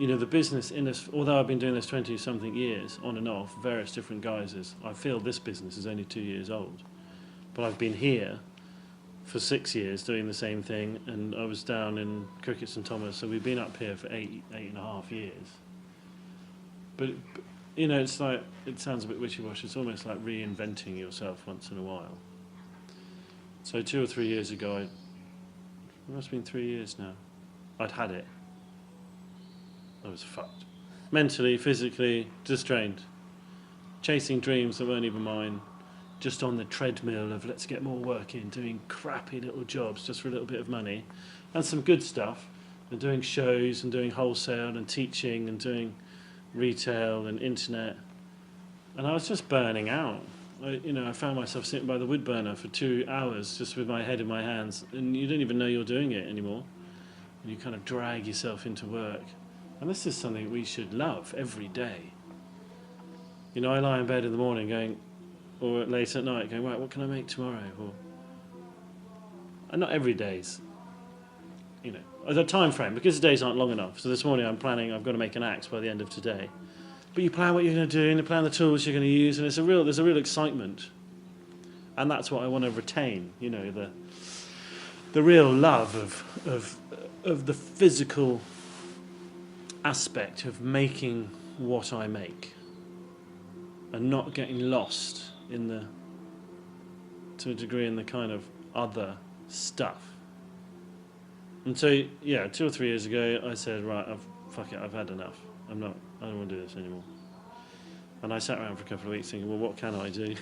you know, the business in this, although I've been doing this 20-something years, on and off, various different guises, I feel this business is only 2 years old. But I've been here for 6 years doing the same thing, and I was down in Cricket St Thomas, so we've been up here for eight and a half years. But, you know, it's like, it sounds a bit wishy-washy, it's almost like reinventing yourself once in a while. So 2 or 3 years ago, it must have been 3 years now, I'd had it. I was fucked. Mentally, physically, just drained. Chasing dreams that weren't even mine. Just on the treadmill of let's get more work in, doing crappy little jobs just for a little bit of money. And some good stuff. And doing shows and doing wholesale and teaching and doing retail and internet. And I was just burning out. I found myself sitting by the wood burner for 2 hours just with my head in my hands. And you don't even know you're doing it anymore. And you kind of drag yourself into work. And this is something we should love every day. You know, I lie in bed in the morning going, or late at night going, right, what can I make tomorrow? And not every day's, you know, as a time frame, because the days aren't long enough. So this morning I'm planning, I've got to make an axe by the end of today. But you plan what you're going to do, and you plan the tools you're going to use, and there's a real excitement. And that's what I want to retain, you know, the real love of the physical aspect of making what I make and not getting lost to a degree in the kind of other stuff. And so, yeah, 2 or 3 years ago I said, right, fuck it, I've had enough. I don't want to do this anymore. And I sat around for a couple of weeks thinking, well, what can I do?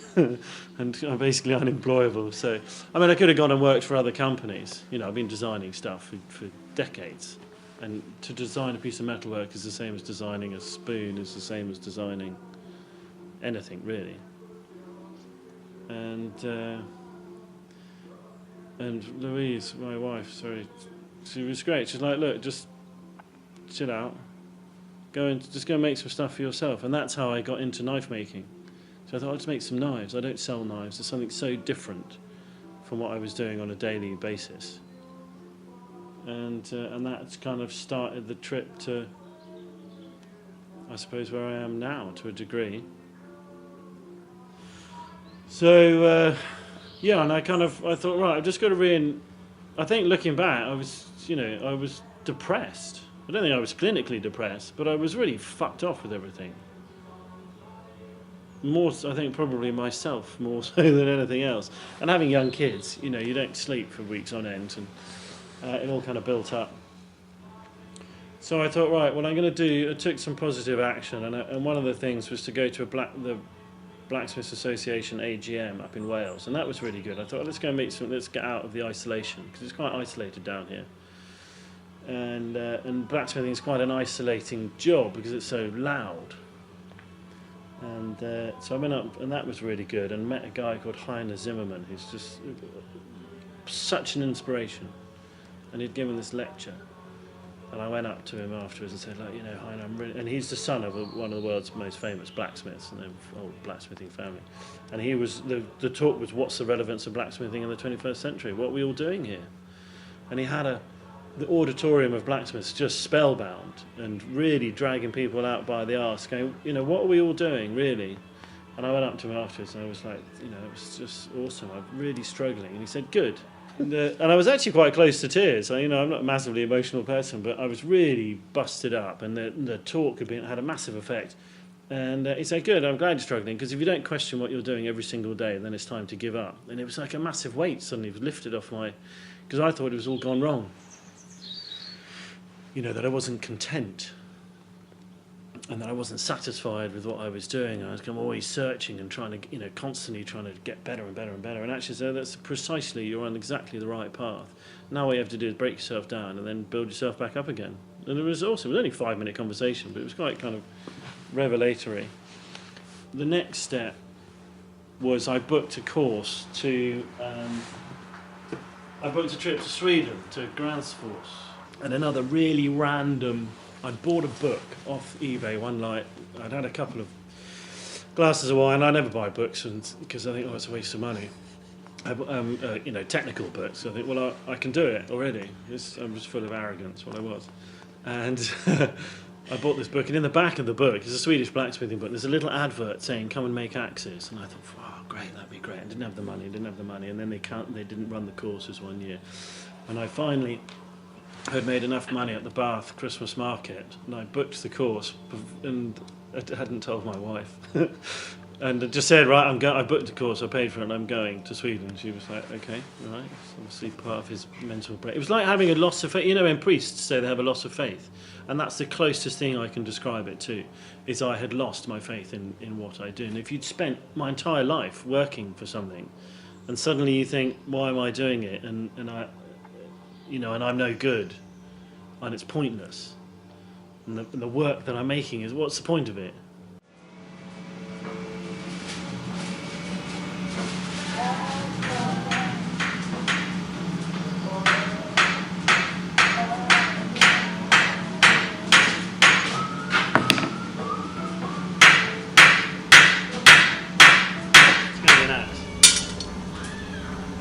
And I'm basically unemployable. So, I mean, I could have gone and worked for other companies. You know, I've been designing stuff for decades. And to design a piece of metalwork is the same as designing a spoon, is the same as designing anything, really. And Louise, my wife, she was great. She's like, look, just chill out. Go and make some stuff for yourself. And that's how I got into knife making. So I thought, I'll just make some knives. I don't sell knives. It's something so different from what I was doing on a daily basis. And that's kind of started the trip to, I suppose, where I am now, to a degree. So, yeah, and I thought, right, I've just got to I think looking back, I was depressed. I don't think I was clinically depressed, but I was really fucked off with everything. More, I think, probably myself, more so than anything else. And having young kids, you know, you don't sleep for weeks on end, and it all kind of built up. So I thought, right, what I'm going to do, I took some positive action, and one of the things was to go to the Blacksmith Association AGM up in Wales, and that was really good. I thought, let's get out of the isolation, because it's quite isolated down here. And blacksmithing is quite an isolating job because it's so loud. And so I went up, and that was really good, and met a guy called Heiner Zimmerman, who's just such an inspiration. And he'd given this lecture, and I went up to him afterwards and said, like, you know, Heiner, and he's the son of one of the world's most famous blacksmiths, and they're old blacksmithing family. And he was the talk was, what's the relevance of blacksmithing in the 21st century? What are we all doing here? And he had the auditorium of blacksmiths just spellbound and really dragging people out by the arse, going, you know, what are we all doing, really? And I went up to him afterwards, and I was like, you know, it was just awesome. I'm really struggling. And he said, good. And I was actually quite close to tears. I'm not a massively emotional person, but I was really busted up, and the talk had a massive effect. And he said, good, I'm glad you're struggling, because if you don't question what you're doing every single day, then it's time to give up. And it was like a massive weight suddenly was lifted off because I thought it was all gone wrong. You know, that I wasn't content, and that I wasn't satisfied with what I was doing. I was always searching and trying to, you know, constantly trying to get better and better and better. And actually, so that's precisely, you're on exactly the right path. Now what you have to do is break yourself down and then build yourself back up again. And it was awesome. It was only a 5-minute conversation, but it was quite kind of revelatory. The next step was I booked a course I booked a trip to Sweden, to Gränsfors. And another really random, I'd bought a book off eBay one night. I'd had a couple of glasses of wine. I never buy books because I think, it's a waste of money. You know, technical books. I think, I can do it already. I'm just full of arrogance, what I was. And I bought this book, and in the back of the book, it's a Swedish blacksmithing book, there's a little advert saying, come and make axes. And I thought, oh, great, that'd be great. I didn't have the money, and then they didn't run the courses 1 year. And I finally had made enough money at the Bath Christmas market, and I booked the course, and I hadn't told my wife. And I just said, right, I booked the course, I paid for it, and I'm going to Sweden. She was like, okay, all right. It's obviously part of his mental break. It was like having a loss of faith. You know, when priests say they have a loss of faith, and that's the closest thing I can describe it to, is I had lost my faith in what I do. And if you'd spent my entire life working for something, and suddenly you think, why am I doing it? And I, you know, and I'm no good, and it's pointless. And the work that I'm making is, what's the point of it?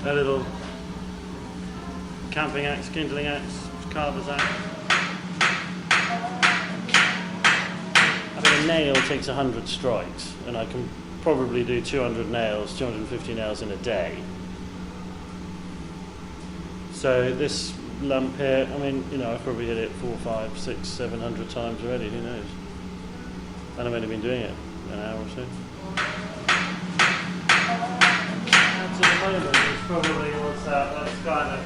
A little camping axe, kindling axe, carver's axe. I mean, a nail takes 100 strikes, and I can probably do 200 nails, 250 nails in a day. So this lump here, I mean, you know, I've probably hit it 400, 500, 600, 700 times already, who knows? And I've only been doing it an hour or so. At the moment it's probably, what's that, that's kind of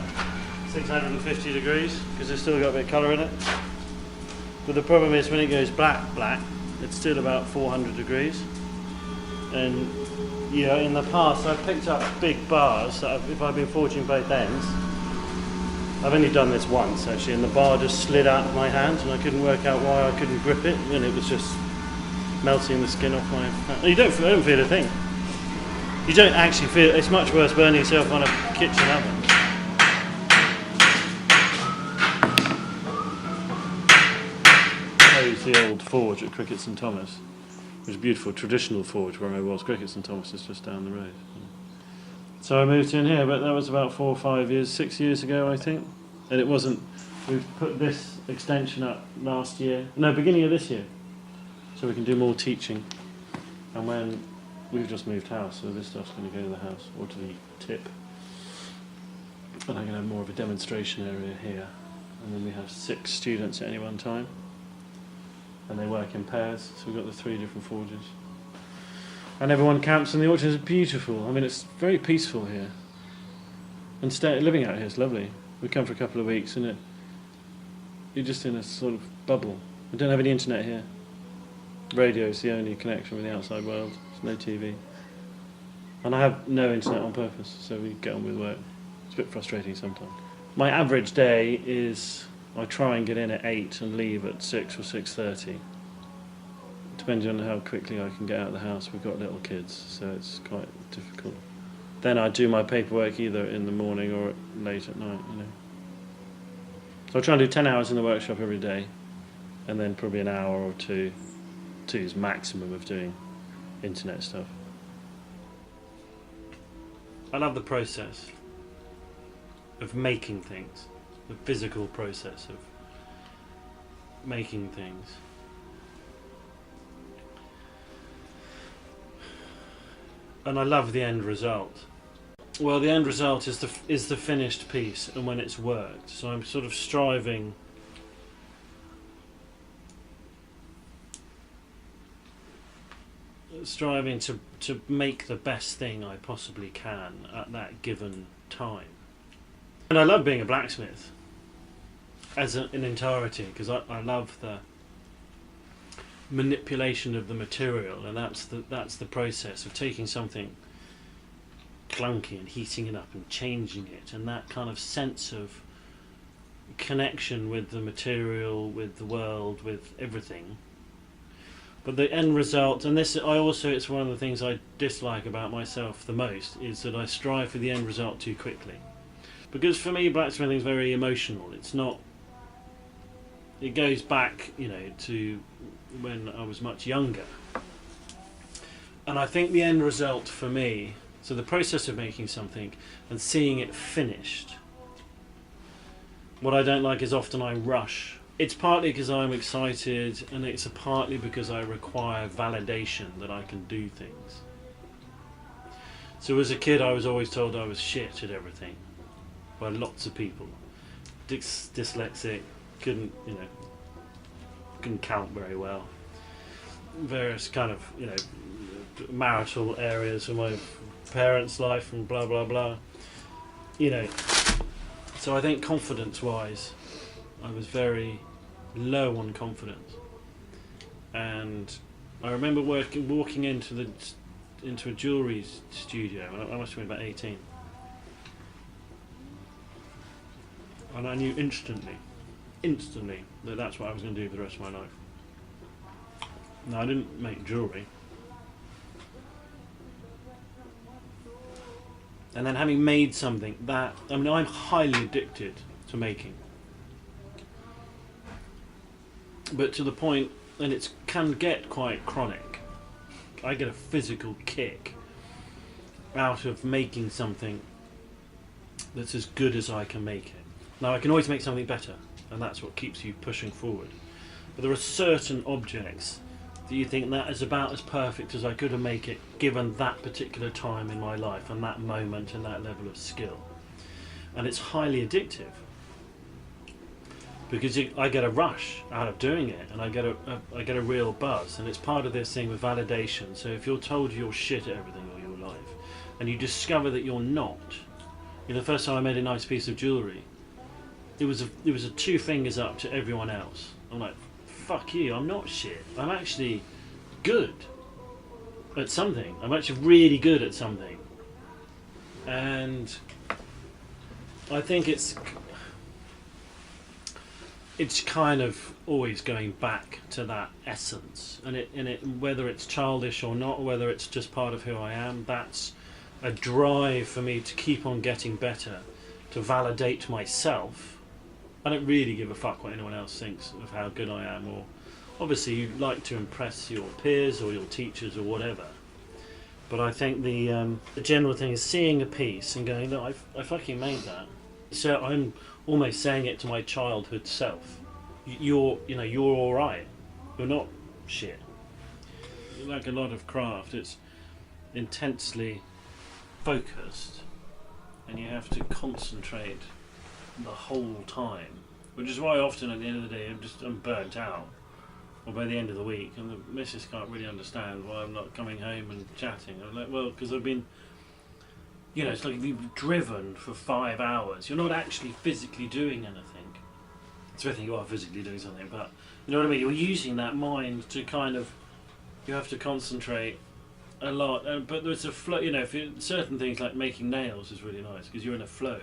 650 degrees, because it's still got a bit of colour in it. But the problem is when it goes black, it's still about 400 degrees. And, you know, in the past I've picked up big bars that if I've been forging both ends, I've only done this once actually, and the bar just slid out of my hand and I couldn't work out why I couldn't grip it, and it was just melting the skin off my hand. You don't feel a thing. You don't actually feel, it's much worse burning yourself on a kitchen oven. There's the old forge at Cricket St Thomas. It was a beautiful traditional forge where I was. Cricket St Thomas is just down the road. So I moved in here, but that was about 4 or 5 years, 6 years ago I think. And it wasn't, we've put this extension up last year, no, beginning of this year. So we can do more teaching. And when we've just moved house, so this stuff's going to go to the house, or to the tip. And I'm going to have more of a demonstration area here. And then we have 6 students at any one time. And they work in pairs, so we've got the 3 different forges. And everyone camps in the orchard. It's beautiful. I mean, it's very peaceful here. And living out here is lovely. We come for a couple of weeks and you're just in a sort of bubble. We don't have any internet here. Radio is the only connection with the outside world. There's no TV. And I have no internet on purpose, so we get on with work. It's a bit frustrating sometimes. My average day is I try and get in at 8 and leave at 6 or 6:30. Depending on how quickly I can get out of the house. We've got little kids, so it's quite difficult. Then I do my paperwork either in the morning or late at night, you know. So I try and do 10 hours in the workshop every day, and then probably an hour or two is maximum of doing internet stuff. I love the process of making things, the physical process of making things. And I love the end result. Well, the end result is the finished piece, and when it's worked. So I'm sort of striving to make the best thing I possibly can at that given time. And I love being a blacksmith as an entirety, because I love the manipulation of the material, and that's the process of taking something clunky and heating it up and changing it, and that kind of sense of connection with the material, with the world, with everything. But the end result, and it's one of the things I dislike about myself the most, is that I strive for the end result too quickly. Because for me, blacksmithing is very emotional. It goes back, you know, to when I was much younger. And I think the end result for me, so the process of making something and seeing it finished, what I don't like is often I rush It's partly because I'm excited, and it's partly because I require validation that I can do things. So as a kid, I was always told I was shit at everything by lots of people. Dyslexic, couldn't count very well. Various kind of marital areas of my parents' life and blah blah blah. So I think confidence-wise, I was very low on confidence, and I remember walking into a jewellery studio. I must have been about 18, and I knew instantly that that's what I was going to do for the rest of my life. No, I didn't make jewellery. And then having made something that, I'm highly addicted to making. But to the point, and it can get quite chronic. I get a physical kick out of making something that's as good as I can make it. Now I can always make something better, and that's what keeps you pushing forward. But there are certain objects that you think that is about as perfect as I could have made it given that particular time in my life and that moment and that level of skill. And it's highly addictive because I get a rush out of doing it, and I get a real buzz, and it's part of this thing with validation. So if you're told you're shit at everything all your life and you discover that you're not, the first time I made a nice piece of jewellery, it was a two fingers up to everyone else. I'm like, fuck you, I'm not shit. I'm actually good at something. I'm actually really good at something. And I think it's kind of always going back to that essence. And it whether it's childish or not, or whether it's just part of who I am, that's a drive for me to keep on getting better, to validate myself. I don't really give a fuck what anyone else thinks of how good I am, or obviously you like to impress your peers or your teachers or whatever. But I think the general thing is seeing a piece and going, look, I fucking made that. So I'm almost saying it to my childhood self. You're all right. You're not shit. Like a lot of craft, it's intensely focused, and you have to concentrate the whole time, which is why often at the end of the day I'm burnt out, or by the end of the week, and the missus can't really understand why I'm not coming home and chatting. I'm like, well, because I've been, it's like you've driven for 5 hours. You're not actually physically doing anything. It's one thing you are physically doing something, but you know what I mean. You're using that mind to kind of, you have to concentrate a lot. But there's a flow. If certain things like making nails is really nice because you're in a flow.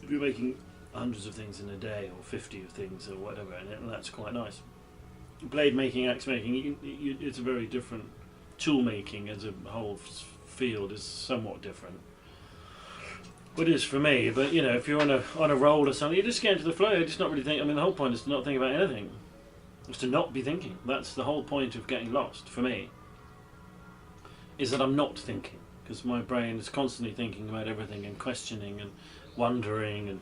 If you're making hundreds of things in a day, or 50 of things, or whatever, and that's quite nice. Blade making, axe making, it's a very different. Tool making as a whole field is somewhat different. What it is for me, but if you're on a roll or something, you just get into the flow. You just not really think. The whole point is to not think about anything. It's to not be thinking. That's the whole point of getting lost for me. Is that I'm not thinking, because my brain is constantly thinking about everything and questioning and wondering and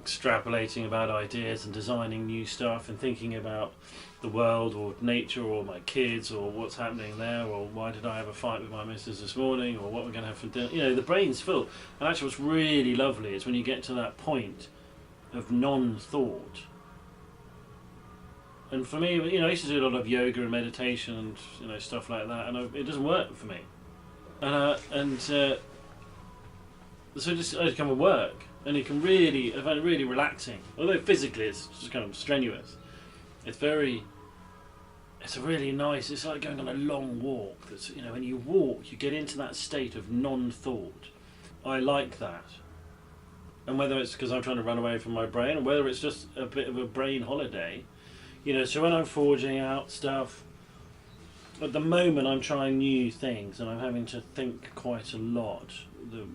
extrapolating about ideas and designing new stuff and thinking about the world or nature or my kids or what's happening there, or why did I have a fight with my missus this morning, or what we're going to have for dinner. The brain's full. And actually what's really lovely is when you get to that point of non-thought. And for me, I used to do a lot of yoga and meditation and stuff like that, and it doesn't work for me. So I just come and work, and I find it really relaxing. Although physically it's just kind of strenuous. It's a really nice, it's like going on a long walk. When you walk, you get into that state of non-thought. I like that. And whether it's because I'm trying to run away from my brain, or whether it's just a bit of a brain holiday, so when I'm forging out stuff, at the moment I'm trying new things and I'm having to think quite a lot.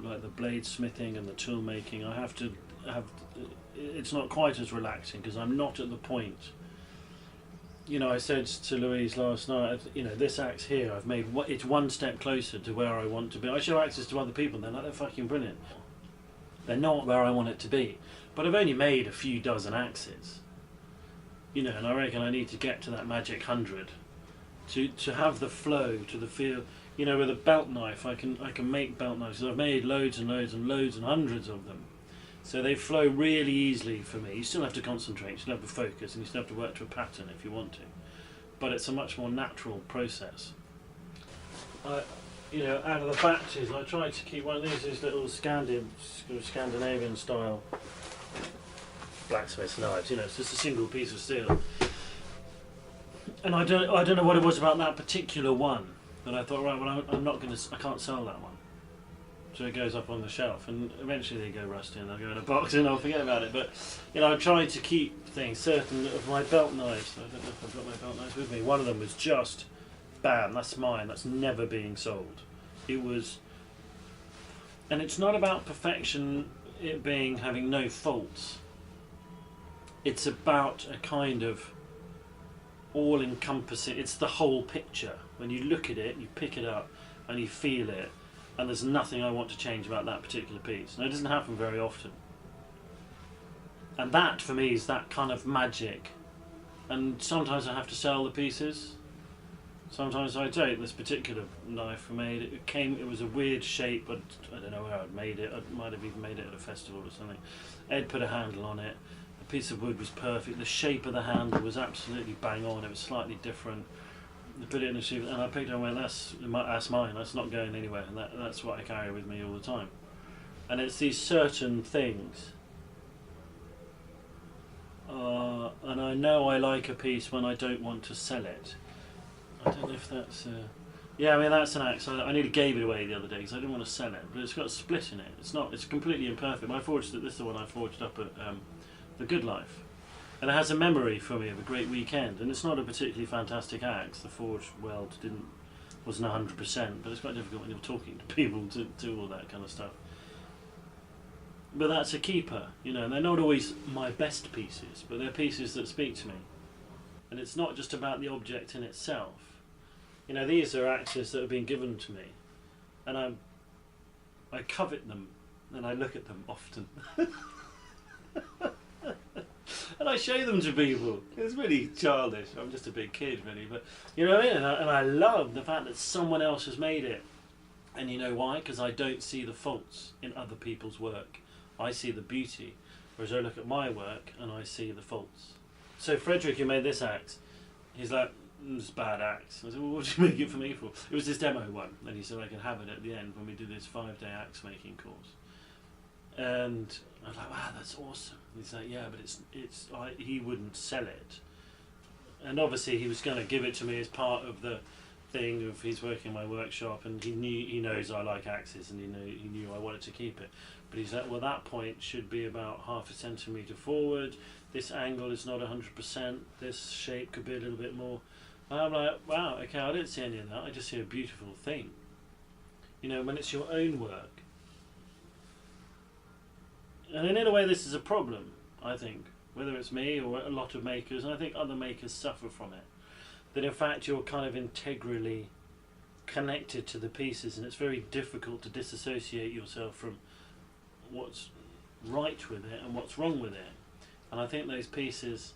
Like the bladesmithing and the tool making, I have to have. It's not quite as relaxing because I'm not at the point. I said to Louise last night, this axe here, I've made. It's one step closer to where I want to be. I show axes to other people, and they're like, they're fucking brilliant. They're not where I want it to be. But I've only made a few dozen axes. You know, and I reckon I need to get to that magic 100 to have the flow, to the feel. You know, with a belt knife, I can make belt knives. I've made loads and loads and loads and hundreds of them. So they flow really easily for me. You still have to concentrate, you still have to focus, and you still have to work to a pattern if you want to. But it's a much more natural process. You know, out of the batches, I tried to keep one of these little Scandinavian style blacksmith's knives. You know, it's just a single piece of steel. And I don't know what it was about that particular one that I thought, right, well, I can't sell that one. So it goes up on the shelf, and eventually they go rusty and they'll go in a box and I'll forget about it. But you know, I tried to keep things, certain of my belt knives. I don't know if I've got my belt knives with me. One of them was just, bam, that's mine. That's never being sold. It was, and it's not about perfection. It being having no faults. It's about a kind of all-encompassing. It's the whole picture. When you look at it, you pick it up, and you feel it. And there's nothing I want to change about that particular piece. And it doesn't happen very often. And that, for me, is that kind of magic. And sometimes I have to sell the pieces. Sometimes I don't. This particular knife I made, it was a weird shape, but I don't know where I'd made it. I might have even made it at a festival or something. Ed put a handle on it. The piece of wood was perfect. The shape of the handle was absolutely bang on. It was slightly different. I put it in a shoe, and I picked it up and went, that's mine, that's not going anywhere, and that's what I carry with me all the time. And it's these certain things, and I know I like a piece when I don't want to sell it. I don't know if that's, yeah, I mean, that's an axe. I nearly gave it away the other day because I didn't want to sell it, but it's got a split in it. It's completely imperfect. I forged it, this is the one I forged up at the Good Life. And it has a memory for me of a great weekend, and it's not a particularly fantastic axe. The forge weld wasn't 100%, but it's quite difficult when you're talking to people to do all that kind of stuff. But that's a keeper, you know, and they're not always my best pieces, but they're pieces that speak to me. And it's not just about the object in itself. You know, these are axes that have been given to me, and I covet them, and I look at them often. And I show them to people. It's really childish. I'm just a big kid, really. But you know what I mean? And I love the fact that someone else has made it. And you know why? Because I don't see the faults in other people's work. I see the beauty. Whereas I look at my work and I see the faults. So Frederick, who made this axe, he's like, it's a bad axe. I said, well, what did you make it for me for? It was this demo one. And he said I could have it at the end when we do this 5-day axe making course. And I was like, wow, that's awesome. And he's like, yeah, but he wouldn't sell it. And obviously he was going to give it to me as part of the thing of he's working in my workshop, and he knows I like axes, and he knew I wanted to keep it. But he's like, well, that point should be about 0.5 centimetre forward. This angle is not 100%. This shape could be a little bit more. And I'm like, wow, okay, I don't see any of that. I just see a beautiful thing. You know, when it's your own work. And in a way this is a problem, I think, whether it's me or a lot of makers, and I think other makers suffer from it, that in fact you're kind of integrally connected to the pieces, and it's very difficult to disassociate yourself from what's right with it and what's wrong with it. And I think those pieces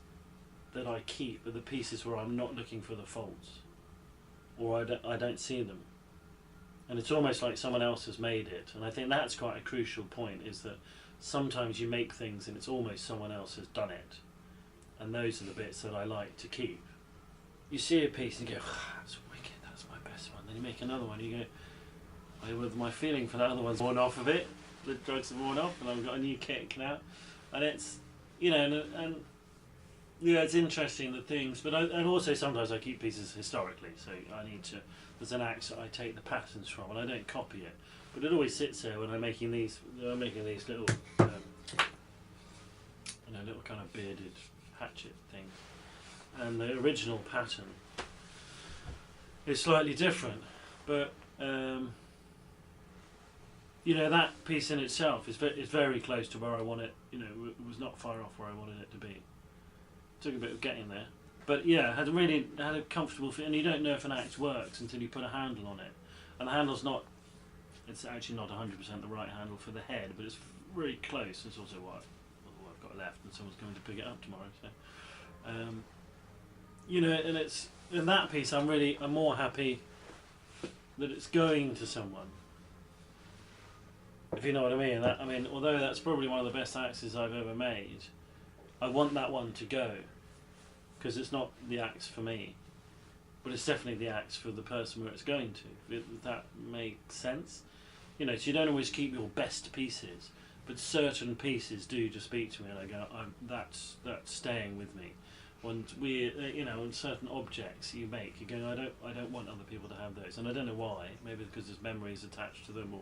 that I keep are the pieces where I'm not looking for the faults, or I don't see them. And it's almost like someone else has made it, and I think that's quite a crucial point, is that sometimes you make things and it's almost someone else has done it, and those are the bits that I like to keep. You see a piece and you go, that's wicked, that's my best one. Then you make another one and you go, well, my feeling for that other one's worn off of it, the drugs have worn off, and I've got a new kick now. And it's, you know, and yeah, it's interesting the things, but and also sometimes I keep pieces historically, so I need to, there's an axe that I take the patterns from, and I don't copy it. But it always sits there when I'm making these little, little kind of bearded hatchet things. And the original pattern is slightly different, but you know, that piece in itself is very close to where I want it. You know, it was not far off where I wanted it to be. Took a bit of getting there, but yeah, had a comfortable fit. And you don't know if an axe works until you put a handle on it, and the handle's not It's actually not 100% the right handle for the head, but it's really close. It's also what I've got left, and someone's coming to pick it up tomorrow. So, you know, and it's in that piece. I'm more happy that it's going to someone. If you know what I mean. I mean, although that's probably one of the best axes I've ever made, I want that one to go, because it's not the axe for me, but it's definitely the axe for the person where it's going to. If that makes sense. You know, so you don't always keep your best pieces, but certain pieces do just speak to me, and I go, that's staying with me. And and certain objects you make, you go, I don't want other people to have those, and I don't know why. Maybe because there's memories attached to them, or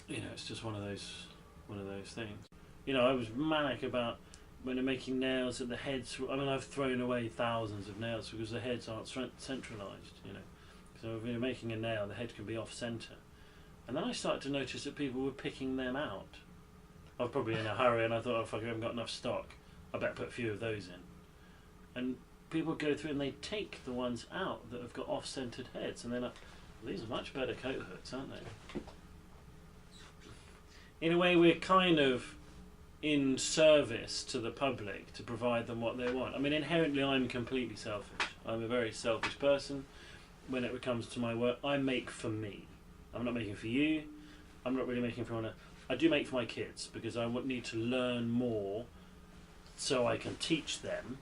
it's just one of those things. I was manic about when I'm making nails at the heads. I mean, I've thrown away thousands of nails because the heads aren't centralised. So if you're making a nail, the head can be off centre, and then I started to notice that people were picking them out. I was probably in a hurry, and I thought, oh fuck, I haven't got enough stock. I better put a few of those in. And people go through and they take the ones out that have got off-centred heads, and they're like, these are much better coat hooks, aren't they? In a way, we're kind of in service to the public to provide them what they want. I mean, inherently, I'm completely selfish. I'm a very selfish person. When it comes to my work, I make for me. I'm not making for you. I'm not really making for anyone else. I do make for my kids, because I need to learn more so I can teach them.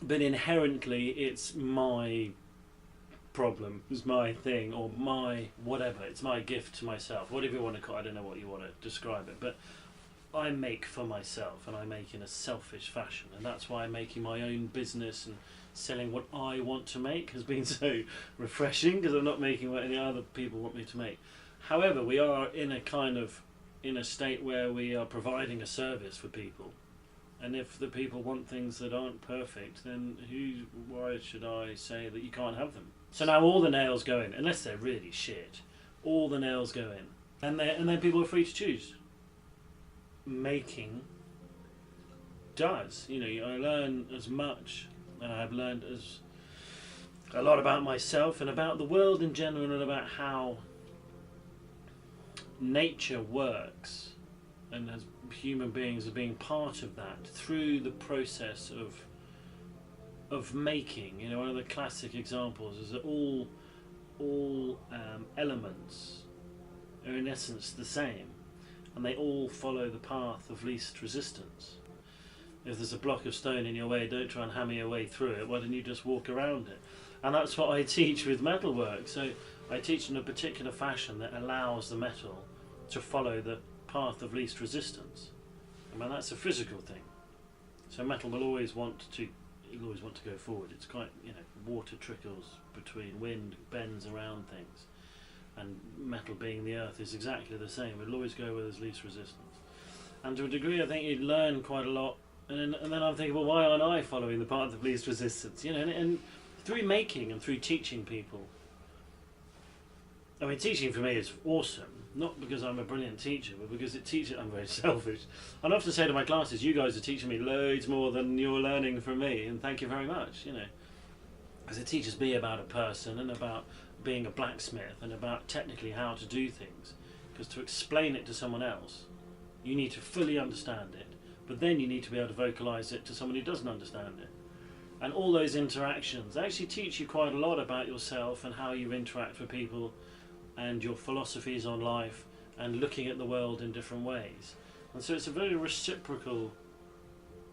But inherently, it's my problem, it's my thing, or my whatever. It's my gift to myself, whatever you want to call it. I don't know what you want to describe it, but I make for myself, and I make in a selfish fashion, and that's why making my own business and selling what I want to make has been so refreshing, because I'm not making what any other people want me to make. However, we are in a state where we are providing a service for people, and if the people want things that aren't perfect, then why should I say that you can't have them? So now all the nails go in, unless they're really shit. All the nails go in, and then people are free to choose. Making does, I learn as much, and I've learned a lot about myself and about the world in general, and about how nature works, and as human beings are being part of that through the process of making. One of the classic examples is that all elements are in essence the same, and they all follow the path of least resistance. If there's a block of stone in your way, don't try and hammer your way through it. Why don't you just walk around it? And that's what I teach with metalwork. So I teach in a particular fashion that allows the metal to follow the path of least resistance. I mean, that's a physical thing. So metal will always want to go forward. It's quite, water trickles between wind, bends around things, and metal being the earth is exactly the same. It'll always go where there's least resistance. And to a degree, I think you'd learn quite a lot. And then I'm thinking, well, why aren't I following the path of least resistance? And through making and through teaching people. I mean, teaching for me is awesome. Not because I'm a brilliant teacher, but because I'm very selfish. I often say to my classes, you guys are teaching me loads more than you're learning from me, and thank you very much, Because it teaches me about a person, and about being a blacksmith, and about technically how to do things. Because to explain it to someone else, you need to fully understand it, but then you need to be able to vocalise it to someone who doesn't understand it. And all those interactions actually teach you quite a lot about yourself and how you interact with people, and your philosophies on life, and looking at the world in different ways. And so it's a very reciprocal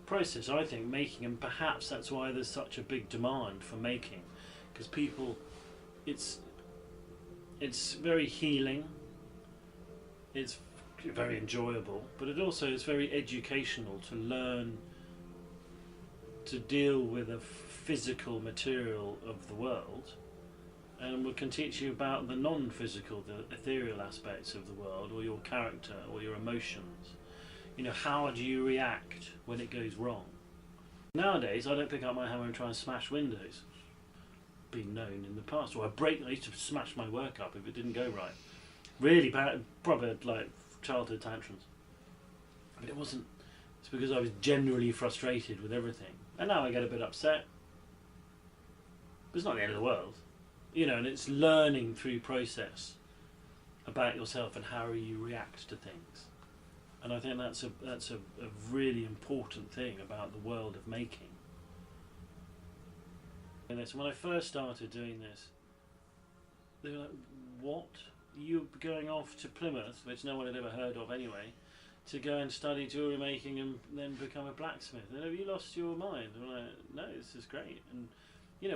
process, I think, making, and perhaps that's why there's such a big demand for making, because people, it's very healing, it's very enjoyable, but it also is very educational to learn to deal with the physical material of the world, and we can teach you about the non-physical, the ethereal aspects of the world, or your character, or your emotions. How do you react when it goes wrong? Nowadays, I don't pick up my hammer and try and smash windows. Been known in the past. Or I used to smash my work up if it didn't go right. Really bad, proper childhood tantrums. But it wasn't. It's because I was generally frustrated with everything. And now I get a bit upset. But it's not the end of the world. and it's learning through process about yourself and how you react to things. And I think that's a really important thing about the world of making. And so when I first started doing this, they were like, "What? You're going off to Plymouth," which no one had ever heard of anyway, to go and study jewellery making and then become a blacksmith? And have you lost your mind? And I'm like, "No, this is great." And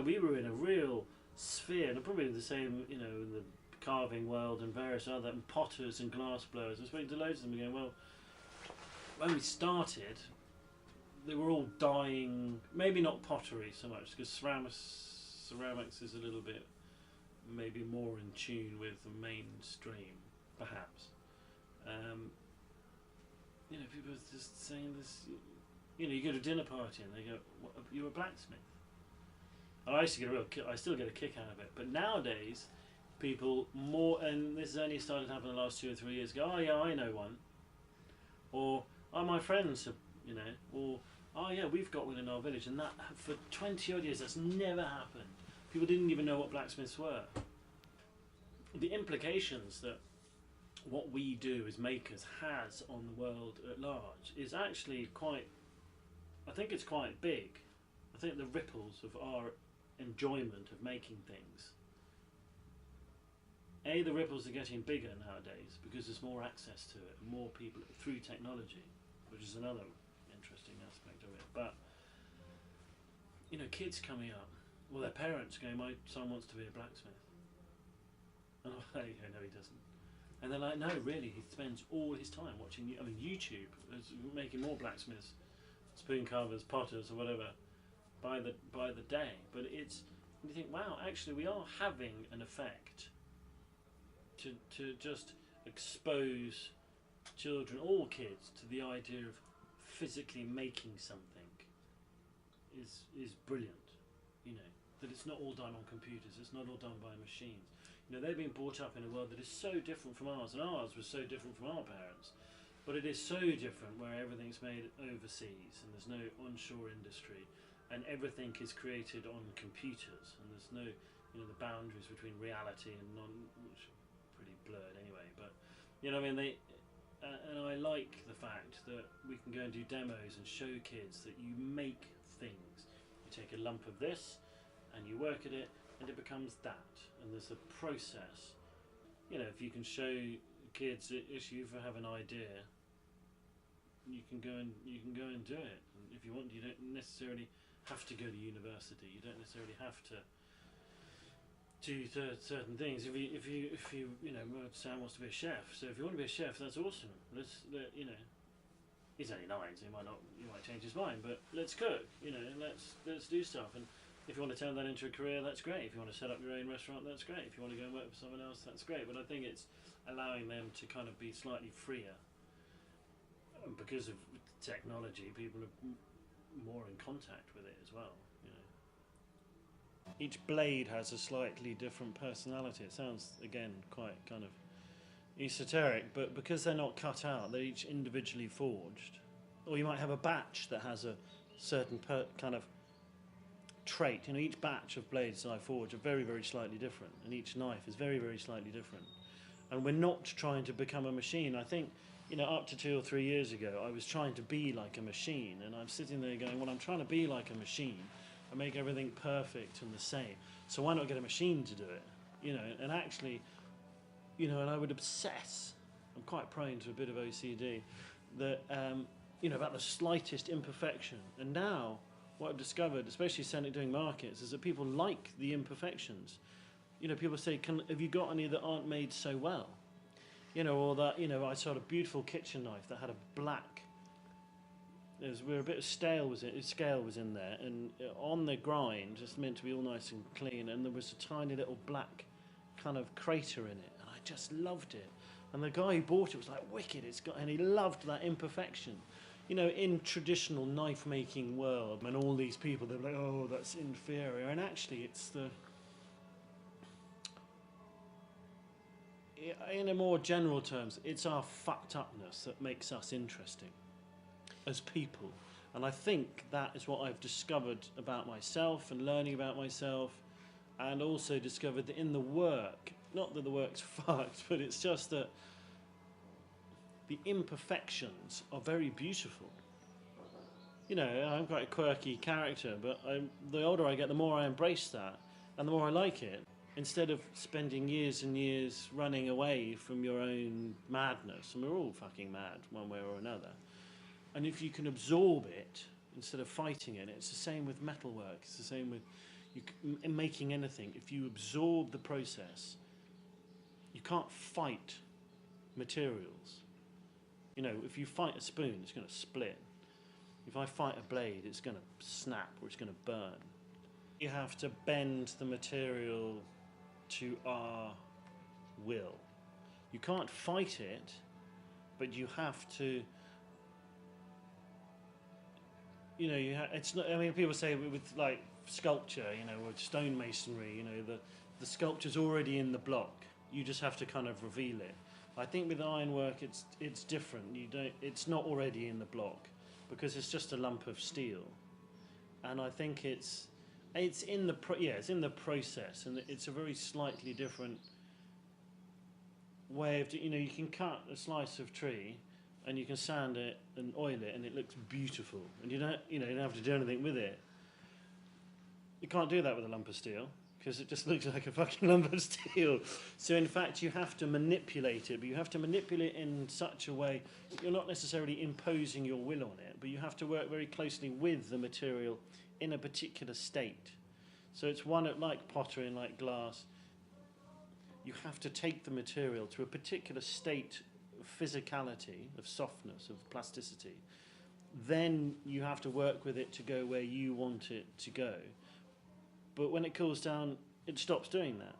we were in a real sphere, and probably the same, in the carving world and various other and potters and glass blowers. I was speaking to loads of them going, well, when we started, they were all dying. Maybe not pottery so much, because ceramics is a little bit maybe more in tune with the mainstream, perhaps. People are just saying this. You go to a dinner party and they go, "What, you're a blacksmith?" And I used to get I still get a kick out of it. But nowadays, people more, and this has only started happening the last 2 or 3 years, go, "Oh yeah, I know one," or "Oh, my friends have," or "Oh yeah, we've got one in our village," and that for 20 odd years that's never happened. People didn't even know what blacksmiths were. The implications that what we do as makers has on the world at large is actually I think it's quite big. I think the ripples of our enjoyment of making things, the ripples are getting bigger nowadays because there's more access to it, more people through technology, which is another interesting aspect of it. But kids coming up, well, their parents going, "My son wants to be a blacksmith," and I'm like, "No, he doesn't." And they're like, "No, really, he spends all his time watching YouTube is making more blacksmiths, spoon carvers, potters, or whatever by the day." But you think, wow, actually we are having an effect to just expose children, all kids, to the idea of physically making something is brilliant. That it's not all done on computers, it's not all done by machines. They've been brought up in a world that is so different from ours, and ours was so different from our parents. But it is so different, where everything's made overseas and there's no onshore industry, and everything is created on computers, and there's no, the boundaries between reality and which are pretty blurred anyway. But and I like the fact that we can go and do demos and show kids that you make things. You take a lump of this and you work at it, and it becomes that, and there's a process. If you can show kids that if you have an idea, you can go and do it. And if you want, you don't necessarily have to go to university. You don't necessarily have to do certain things. If you Sam wants to be a chef, so if you want to be a chef, that's awesome. He's only 9, so he might change his mind, but let's cook. Let's do stuff. And if you want to turn that into a career, that's great. If you want to set up your own restaurant, that's great. If you want to go and work for someone else, that's great. But I think it's allowing them to kind of be slightly freer. And because of technology, people are more in contact with it as well. Each blade has a slightly different personality. It sounds, again, quite kind of esoteric, but because they're not cut out, they're each individually forged. Or you might have a batch that has a certain kind of trait. Each batch of blades that I forge are very, very slightly different, and each knife is very, very slightly different. And we're not trying to become a machine. I think, up to 2 or 3 years ago, I was trying to be like a machine, and I'm sitting there going, well, I'm trying to be like a machine and make everything perfect and the same. So why not get a machine to do it? And actually, and I would obsess. I'm quite prone to a bit of OCD, that about the slightest imperfection. And now, what I've discovered, especially doing markets, is that people like the imperfections. People say, "Have you got any that aren't made so well?" Or that, I saw a beautiful kitchen knife that had a black. Where a bit of scale was in there, and on the grind, just meant to be all nice and clean, and there was a tiny little black kind of crater in it, and I just loved it. And the guy who bought it was like, "Wicked!" And he loved that imperfection. In traditional knife making world, and all these people, they're like, "Oh, that's inferior," and actually, it's in a more general terms, it's our fucked upness that makes us interesting as people. And I think that is what I've discovered about myself and learning about myself and also discovered that in the work, not that the work's fucked, but it's just that the imperfections are very beautiful. You know, I'm quite a quirky character, but the older I get, the more I embrace that, and the more I like it. Instead of spending years and years running away from your own madness, and we're all fucking mad one way or another, and if you can absorb it instead of fighting it, it's the same with metalwork, it's the same with in making anything. If you absorb the process, you can't fight materials. You know, if you fight a spoon, it's going to split. If I fight a blade, it's going to snap or it's going to burn. You have to bend the material to our will. You can't fight it, but you have to. You know, it's not. I mean, people say with like sculpture, you know, or stonemasonry, you know, the sculpture's already in the block. You just have to kind of reveal it. I think with ironwork, it's different. It's not already in the block because it's just a lump of steel, and I think it's in the it's in the process, and it's a very slightly different way of. You know, you can cut a slice of tree, and you can sand it and oil it, and it looks beautiful, and you don't have to do anything with it. You can't do that with a lump of steel because it just looks like a fucking lump of steel. So in fact, you have to manipulate it, but you have to manipulate it in such a way you're not necessarily imposing your will on it, but you have to work very closely with the material in a particular state. So it's one like pottery and like glass. You have to take the material to a particular state of physicality, of softness, of plasticity. Then you have to work with it to go where you want it to go. But when it cools down, it stops doing that.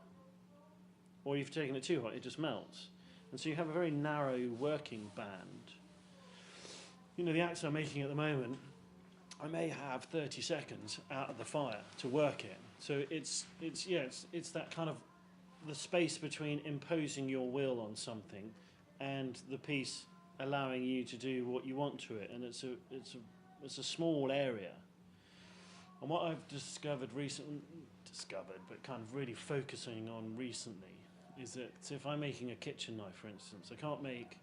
Or if you've taken it too hot, it just melts. And so you have a very narrow working band. You know, the axe I'm making at the moment, I may have 30 seconds out of the fire to work it. So it's that kind of the space between imposing your will on something and the piece allowing you to do what you want to it. And it's a small area. And what I've but kind of really focusing on recently, is that so if I'm making a kitchen knife, for instance, I can't make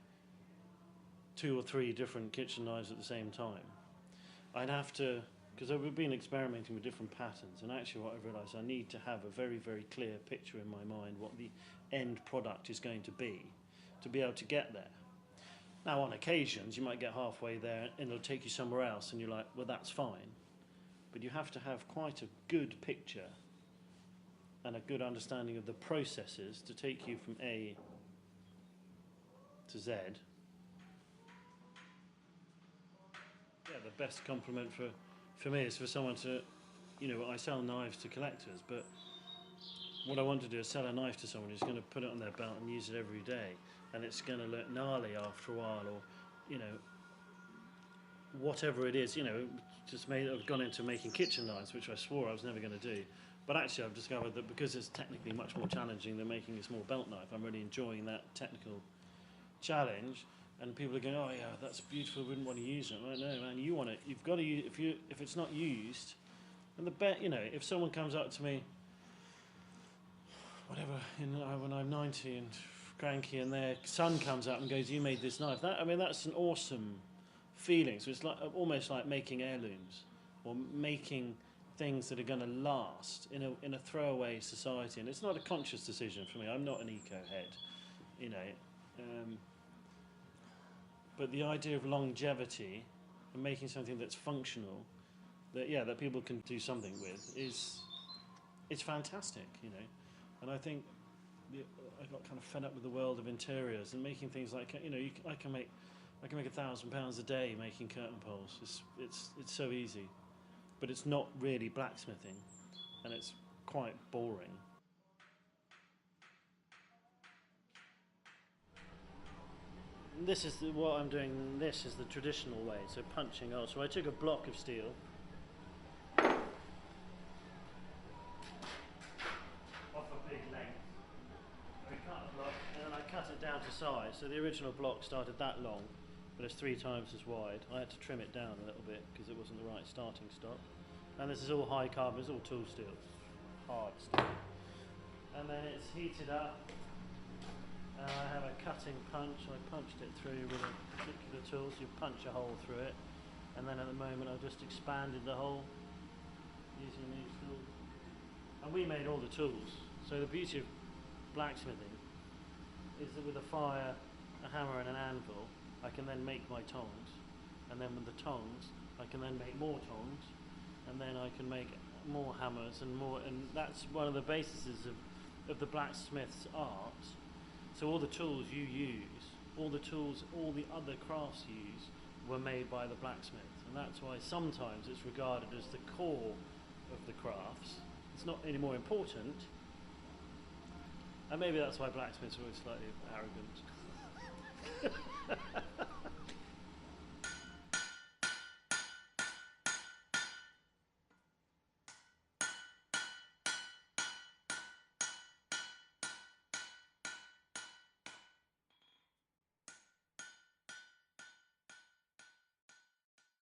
2 or 3 different kitchen knives at the same time. I'd have to, because I've been experimenting with different patterns, and actually what I've realised, I need to have a very, very clear picture in my mind what the end product is going to be able to get there. Now, on occasions, you might get halfway there and it'll take you somewhere else, and you're like, well, that's fine. But you have to have quite a good picture and a good understanding of the processes to take you from A to Z. Yeah, the best compliment for me is for someone to, you know, I sell knives to collectors, but what I want to do is sell a knife to someone who's going to put it on their belt and use it every day, and it's going to look gnarly after a while, or, you know, whatever it is, you know, I've gone into making kitchen knives, which I swore I was never going to do. But actually I've discovered that because it's technically much more challenging than making a small belt knife, I'm really enjoying that technical challenge. And people are going, oh yeah, that's beautiful, wouldn't want to use it. I'm like, no man, you want it. You've got to use, if it's not used, and you know, if someone comes up to me, whatever, when I'm 90 and cranky, and their son comes up and goes, you made this knife. That's an awesome feeling. So it's like almost like making heirlooms, or making things that are going to last in a throwaway society. And it's not a conscious decision for me. I'm not an eco head, you know. But the idea of longevity and making something that's functional, that people can do something with, it's fantastic, you know. And I think I got kind of fed up with the world of interiors and making things like, you know, I can make £1,000 a day making curtain poles. It's so easy, but it's not really blacksmithing, and it's quite boring. What I'm doing. This is the traditional way. So punching holes. So I took a block of steel, off a big length. I cut a block, and then I cut it down to size. So the original block started that long, but it's 3 times as wide. I had to trim it down a little bit because it wasn't the right starting stock. And this is all high carbon, it's all tool steel. hard steel. And then it's heated up, and I have a cutting punch. I punched it through with a particular tool, so you punch a hole through it, and then at the moment I've just expanded the hole using these tools. And we made all the tools. So the beauty of blacksmithing is that with a fire, a hammer and an anvil, I can then make my tongs, and then with the tongs I can then make more tongs, and then I can make more hammers and more, and that's one of the bases of the blacksmith's art. So all the tools you use, all the other crafts you use were made by the blacksmith, and that's why sometimes it's regarded as the core of the crafts. It's not any more important, and maybe that's why blacksmiths are always slightly arrogant.